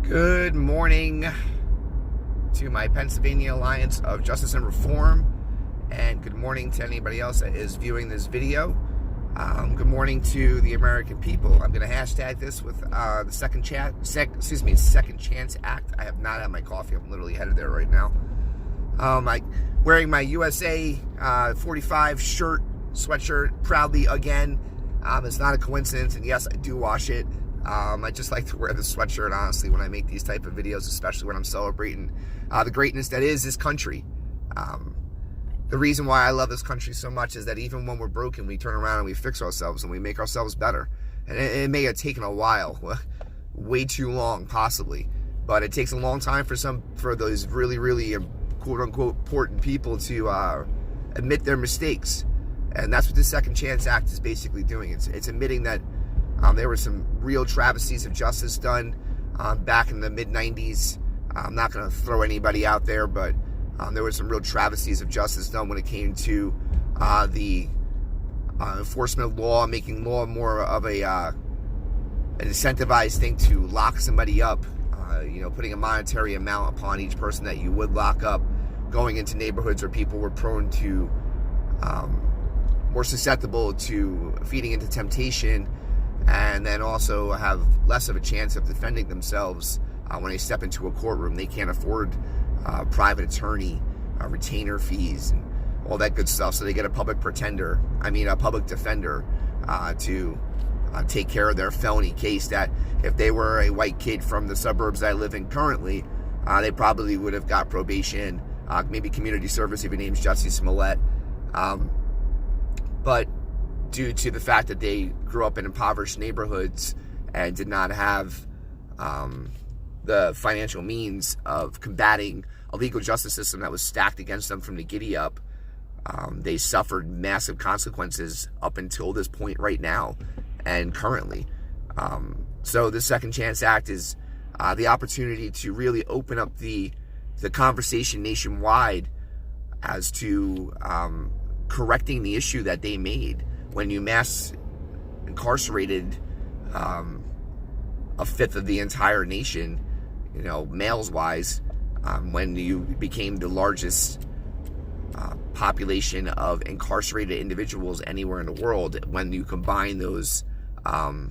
Good morning to my Pennsylvania Alliance of Justice and Reform, and good morning to anybody else that is viewing this video. Good morning to the American people. I'm going to hashtag this with the Second Chance Act. I have not had my coffee. I'm literally headed there right now. Wearing my USA 45 sweatshirt proudly again. It's not a coincidence, and yes, I do wash it. I just like to wear the sweatshirt, honestly, when I make these type of videos, especially when I'm celebrating the greatness that is this country. The reason why I love this country so much is that even when we're broken, we turn around and we fix ourselves and we make ourselves better. And it may have taken a while, way too long, possibly, but it takes a long time for those really quote-unquote important people to admit their mistakes. And that's what the Second Chance Act is basically doing. It's admitting that there were some real travesties of justice done back in the mid-90s. I'm not going to throw anybody out there, but there were some real travesties of justice done when it came to the enforcement of law, making law more of an incentivized thing to lock somebody up, putting a monetary amount upon each person that you would lock up, going into neighborhoods where people were prone to, more susceptible to feeding into temptation, and then also have less of a chance of defending themselves when they step into a courtroom. They can't afford private attorney, retainer fees, and all that good stuff. So they get a public defender to take care of their felony case that if they were a white kid from the suburbs that I live in currently, they probably would have got probation, maybe community service if your name's Jussie Smollett. But due to the fact that they grew up in impoverished neighborhoods and did not have the financial means of combating a legal justice system that was stacked against them from the giddy up, they suffered massive consequences up until this point right now and currently. So the Second Chance Act is the opportunity to really open up the conversation nationwide as to correcting the issue that they made when you mass incarcerated a fifth of the entire nation, males-wise, when you became the largest population of incarcerated individuals anywhere in the world. When you combine those, all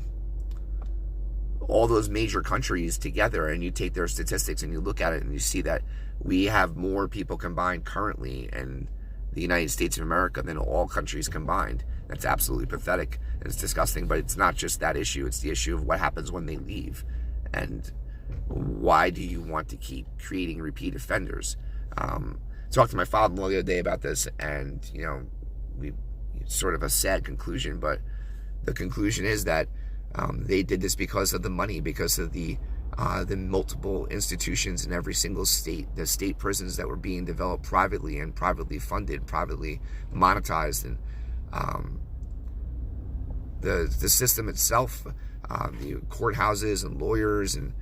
those major countries together, and you take their statistics and you look at it and you see that we have more people combined currently in the United States of America than all countries combined. That's absolutely pathetic, and it's disgusting. But it's not just that issue. It's the issue of what happens when they leave. And why do you want to keep creating repeat offenders? Talked to my father-in-law the other day about this, and, we sort of a sad conclusion, but the conclusion is that they did this because of the money, because of the multiple institutions in every single state, the state prisons that were being developed privately and privately funded, privately monetized, and the system itself, the courthouses and lawyers and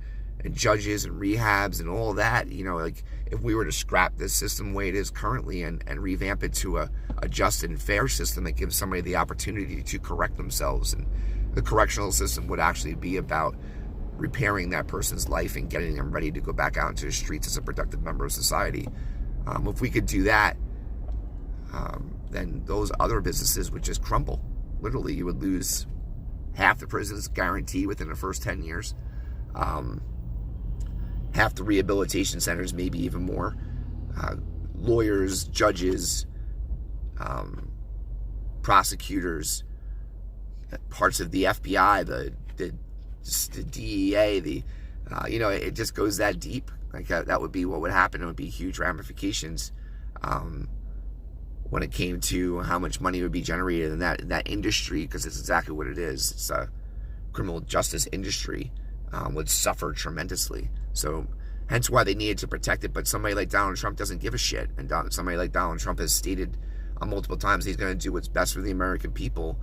judges and rehabs and all that. If we were to scrap this system the way it is currently and revamp it to a just and fair system that gives somebody the opportunity to correct themselves, and the correctional system would actually be about repairing that person's life and getting them ready to go back out into the streets as a productive member of society. If we could do that, then those other businesses would just crumble. Literally, you would lose half the prisons guaranteed within the first 10 years. Half the rehabilitation centers, maybe even more. Lawyers, judges, prosecutors, parts of the FBI, the DEA, it just goes that deep. That would be what would happen. It would be huge ramifications when it came to how much money would be generated in that industry, because it's exactly what it is. It's a criminal justice industry, would suffer tremendously. So hence why they needed to protect it. But somebody like Donald Trump doesn't give a shit. And somebody like Donald Trump has stated multiple times he's going to do what's best for the American people.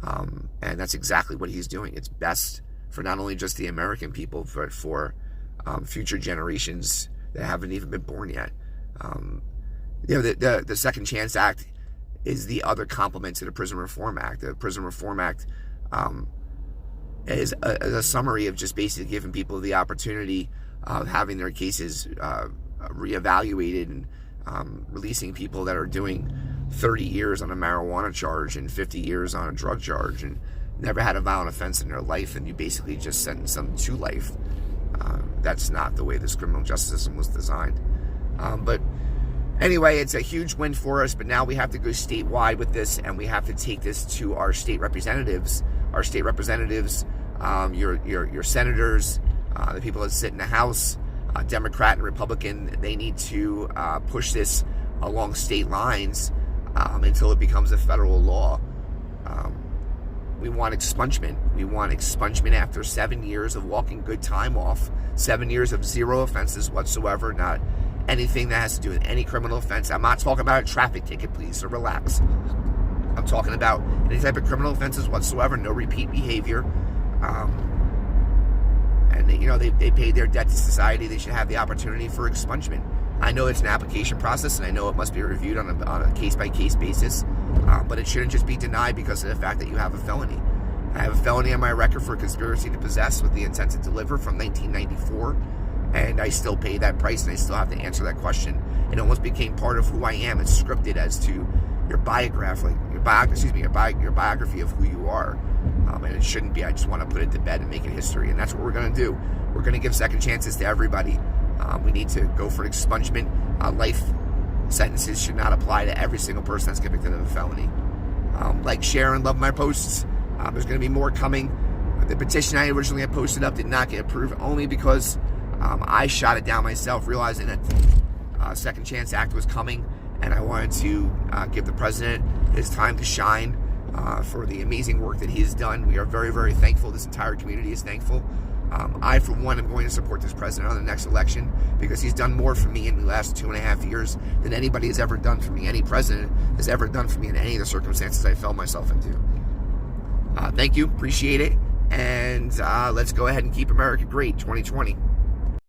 And that's exactly what he's doing. It's best for not only just the American people, but for future generations that haven't even been born yet. The Second Chance Act is the other complement to the Prison Reform Act. The Prison Reform Act is a summary of just basically giving people the opportunity having their cases reevaluated and releasing people that are doing 30 years on a marijuana charge and 50 years on a drug charge and never had a violent offense in their life, and you basically just sentence them to life. That's not the way this criminal justice system was designed. But anyway, it's a huge win for us, but now we have to go statewide with this, and we have to take this to our state representatives. Our state representatives, your senators, the people that sit in the House, Democrat and Republican, they need to push this along state lines until it becomes a federal law. We want expungement. We want expungement after 7 years of walking good time off, 7 years of zero offenses whatsoever, not anything that has to do with any criminal offense. I'm not talking about a traffic ticket, please, so relax. I'm talking about any type of criminal offenses whatsoever, no repeat behavior. And they paid their debt to society. They should have the opportunity for expungement. I know it's an application process, and I know it must be reviewed on a case-by-case basis, but it shouldn't just be denied because of the fact that you have a felony. I have a felony on my record for conspiracy to possess with the intent to deliver from 1994, and I still pay that price, and I still have to answer that question. It almost became part of who I am. It's scripted as to your biography, your biography of who you are, and it shouldn't be. I just want to put it to bed and make it history, and that's what we're going to do. We're going to give second chances to everybody. We need to go for expungement. Life sentences should not apply to every single person that's convicted of a felony. Like, share, and love my posts. There's going to be more coming. The petition I originally had posted up did not get approved, only because I shot it down myself, realizing that Second Chance Act was coming, and I wanted to give the president his time to shine for the amazing work that he has done. We are very, very thankful. This entire community is thankful. I, for one, am going to support this president on the next election because he's done more for me in the last 2.5 years than anybody has ever done for me. Any president has ever done for me in any of the circumstances I fell myself into. Thank you. Appreciate it. And let's go ahead and keep America great 2020.